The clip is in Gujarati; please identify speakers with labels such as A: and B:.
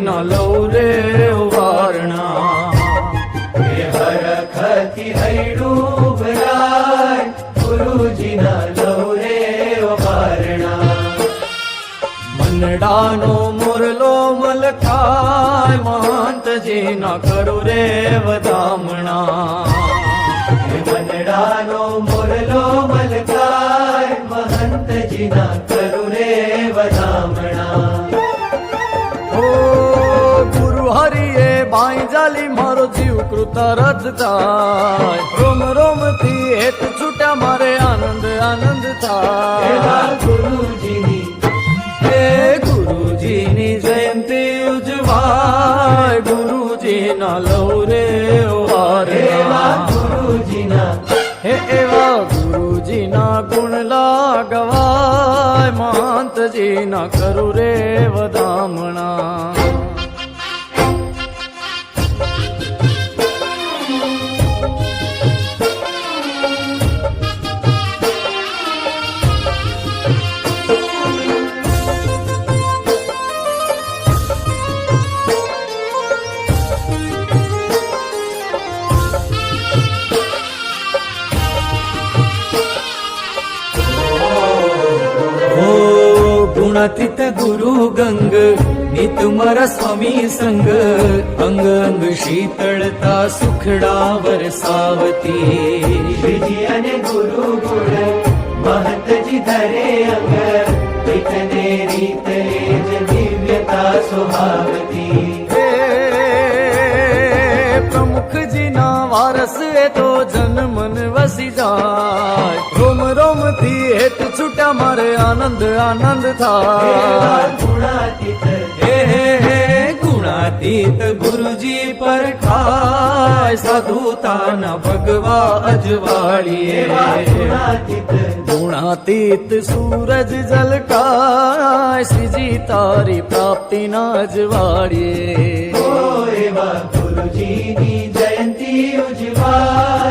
A: ના લઉં રે વારણા.
B: હરખથી હૈડું ભરાય ગુરુજી ના લઉં રે વારણા.
A: મનડાનો મોરલો મલકાય મહંતજી ના કરું રે વધામણા.
B: મનડાનો મોરલો મલકાય મહંતજી ના કરું રે વધામણા.
A: ઓ ગુરુ હરિએ બાઈ જાલી મારો જીવ કૃતરથ થાય. રોમ રોમ થી હેત છૂટ્યા મારે આનંદ આનંદ થાય.
B: એવા ગુરુજીની
A: હે ગુરુજીની જયંતી ઉજવાય ગુરુજી ના લઉં રે
B: એવા
A: વારણા.
B: ગુરુજીના
A: હે એવા ગુરુજી ના ગુણ લાગવાય મહંતજી ના કરું રે વધામણા. ગુણાતીત ગુરુ ગંગ નિત મારા સ્વામી સંગ. અંગ અંગ શીતળતા સુખડા વરસાવતી.
B: શ્રીજી અને ગુરુ ગુણ મહંતજી ધરે અંગ. રીતને રીત જ દિવ્યતા સ્વભાવતી.
A: હે પ્રમુખજી ના વારસ એ તો જન મન વસી જાય. રોમ રોમ થી હેત છૂટા મારે આનંદ આનંદ થાય.
B: ગુણાતીત
A: હે ગુણાતીત ગુરુજી પર ખાય સાધુતાના ભગવા અજવાળીએ.
B: ગુણાતીત
A: ગુણાતીત સૂરજ જલકાય શ્રીજી તારી પ્રાપ્તિ ના અજવાળીએ.
B: એવા ગુરુજીની જયંતી ઉજવાય